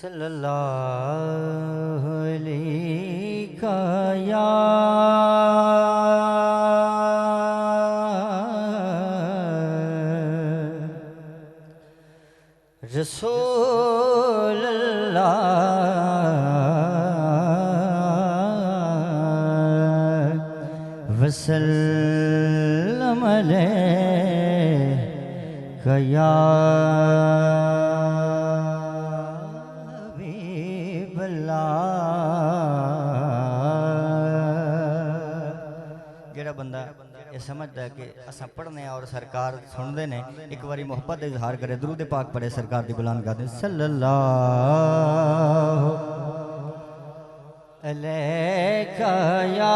सल्लल्लाहु अलैहि या रसूल अल्लाह वसल्लम अलैका या बंदा ये समझता है कि असा पढ़ने और सरकार सुनते ने एक बारी मोहब्बत का इजहार करे दुरूद पाक पढ़े सरकार की बुलंद गाते सल्लल्लाहु अलैका या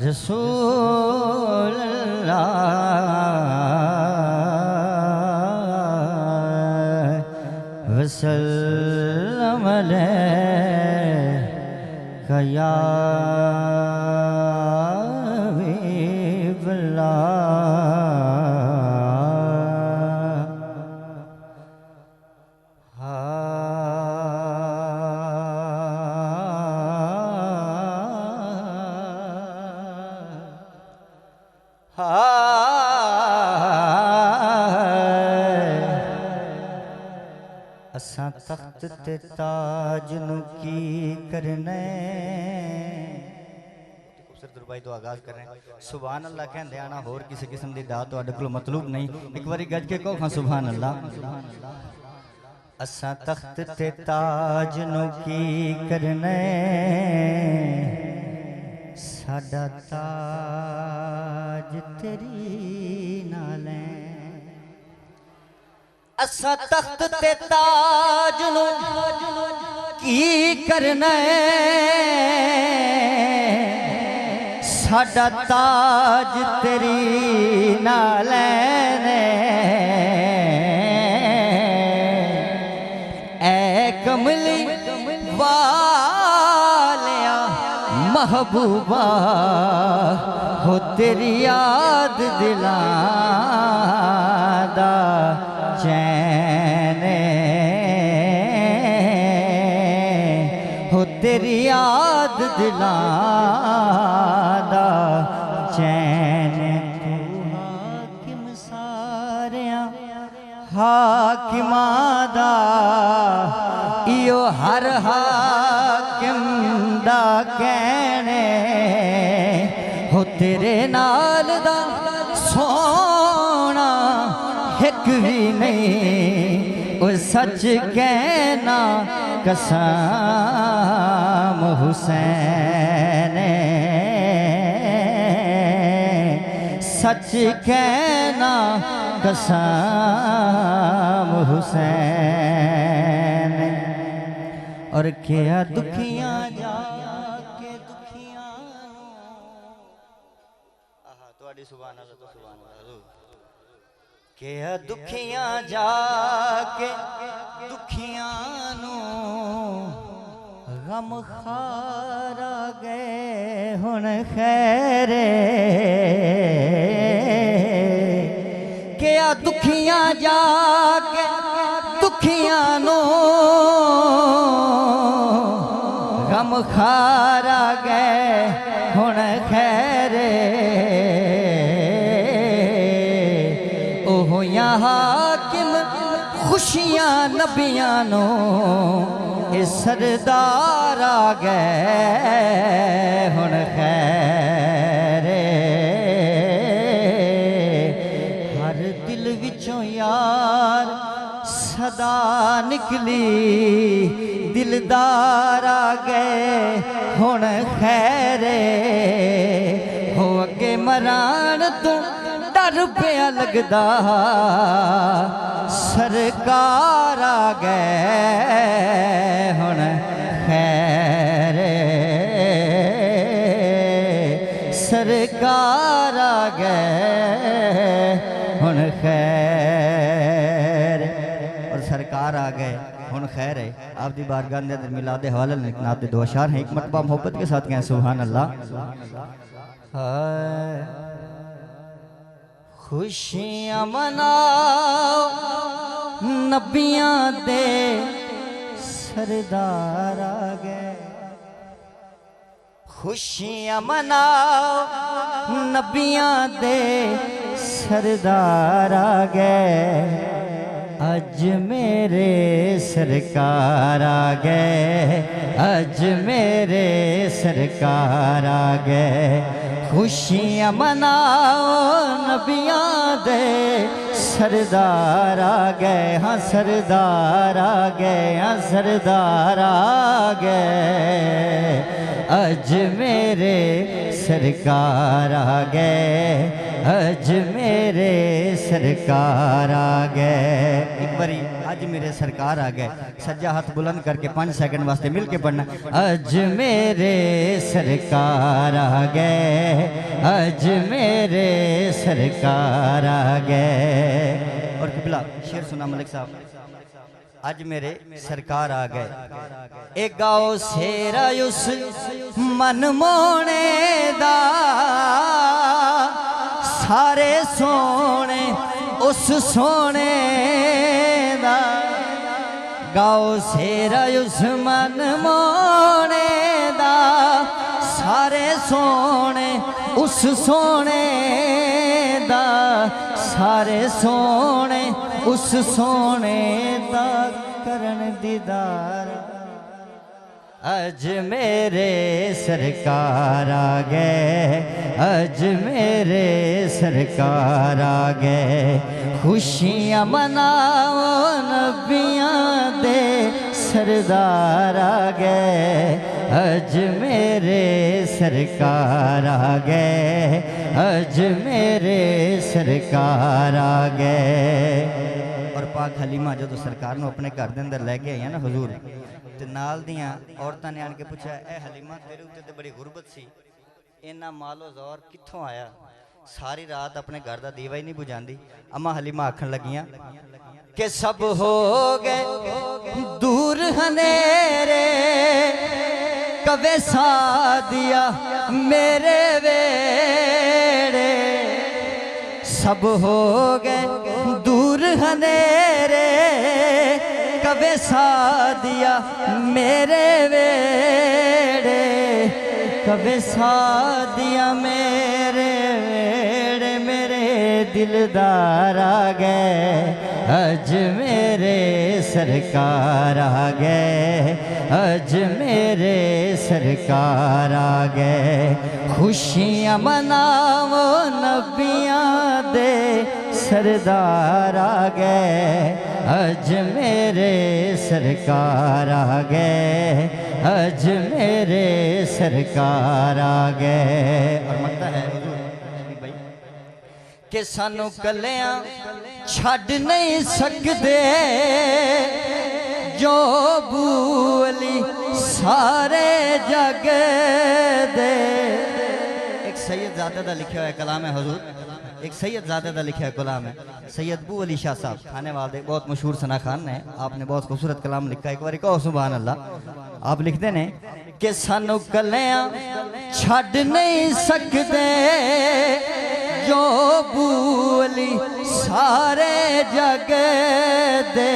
रसूल अल्लाह वसल्लम अलैका या असा तख्त ते ताज नु की करने खूबसूरत रुबाई तो आगाज कर रहे हैं सुभान अल्लाह कहते आना होर किसी किस्म की दात तुहाडे कोल मतलूब नहीं एक बारी गज के कहो खां सुभान अल्लाह असा तख्त ते ताज नु की करने साडा ताज तेरी नाले असा तख्त ते ताज नु की करना साडा ताज तेरी नाले ने ऐ कमली वालिया महबूबा हो तेरी याद दिलादा चैन हो तेरी याद दिलादा चैन तू हाकिम सारिया हाकिमां दा इयो हर हाकिम दा कहने हो तेरे नाल दा सोना एक भी नहीं वो सच कहना कसम हुसैन सच कहना कसम हुसैन और क्या दुखियां जाके दुखियां तुहाडी सुभान अल्लाह तो सुभान अल्लाह के दुखियां जाके दुखियां नु गम खारा गए हुन खैरे के दुखियां जाके दुखियां नु गम खारा गए हुन खैरे हाकिम खुशियां नबियां नो ये सरदार आ गए हुन खैरे हर दिल विचों यार सदा निकली दिलदार आ गए हुन खैरे हो अगे मरान तू डर पिया लगदा सरकार आ गए हुन खैरे सरकार आ गए हुन खैर और सरकार आ गए हुन खैर है आप दी बारगाह दे अंदर मिलाद हवाले नात दो अशार हैं एक मरतबा मोहब्बत के साथ कहें सुभान अल्लाह खुशियां मनाओ नबियां दे सरदार आ गए। खुशियां मनाओ नबियां दे सरदार आ गए। अज मेरे सरकार आ गए, अज मेरे सरकार आ गए। खुशियां मनाओ नबियां दे सरदार आ गए। हाँ सरदार आ गए, हाँ सरदार आ गए। अज मेरे सरकार आ गए, अज मेरे सरकार आ गए। एक बारी अज मेरे सरकार आ गए सज्जा हाथ बुलंद करके 5 सेकंड वास्ते मिल के पढ़ना। अज मेरे सरकार आ गए, अज मेरे सरकार आ गए। और किबला शेर सुना मलिक साहब। अज मेरे सरकार आ गए। एक गाओ सेरा उस मन मोने दा, सारे सोने उस सोने दा। गाओ सेरा उस मन मोने दा, सारे सोने उस सोने दा। सारे सोने उस सोने दा करन दीदार। अज मेरे सरकार आ गए, अज मेरे सरकार आ गए। खुशियां मनाओ नबियां दे सरदार आ गए। अज मेरे सरकार आ गए, अज मेरे सरकार आ गए। और पाक हलीमा जो सरकार नूं अपने घर दे अंदर लैके आई ना हजूर, ते नाल दियां औरतां ने आन के पूछा, ए हलीमा तेरे उत्ते ते बड़ी गुरबत सी, इन्ना मालो ज़ौर कित्थों आया? सारी रात अपने घर दा दीवा ही नहीं बुझांदी। अम्मा हलीमा आखन लगियां कि सब हो गए दूर हनेरे, कवे सादिया मेरे वेड़े। सब हो गए दूर हनेरे, कवे सादिया मेरे वेड़े। कवे सादिया मेरे वेड़े। मेरे दिलदार आ गए, अज मेरे सरकार आ गए, अज मेरे सरकार आ गए। खुशियां मनाओ नबियां दे सरदार आ गए। अज मेरे सरकार आ गए, अज मेरे सरकार आ गए। और मकता है कि सानू कलियां छड़ नहीं सकते जो बूली सारे जग दे। एक सैयद ज़ादा दा लिखा हुआ कलाम है हजूर, एक सैयद ज़ादा दा लिखा है कलाम है। सैयद बू अली शाह साहब थाने वाले बहुत मशहूर सना खान ने, आपने बहुत खूबसूरत कलाम लिखा। एक बार कहो सुभान अल्लाह। आप लिखते ने कि सानू कलियां छड़ नहीं सकते जो बूली सारे जग दे।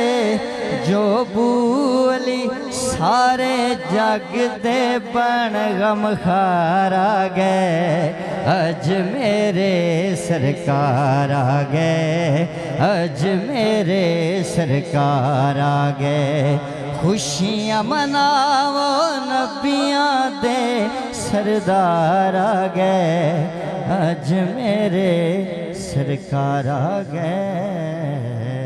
जो बूली सारे जग दे बन गमखार आ गए। अज मेरे सरकार आ गए, अज मेरे सरकार आ गए। खुशियां मनाओ नबियां दे सरदार आ गए। अज मेरे सरकार आ गए।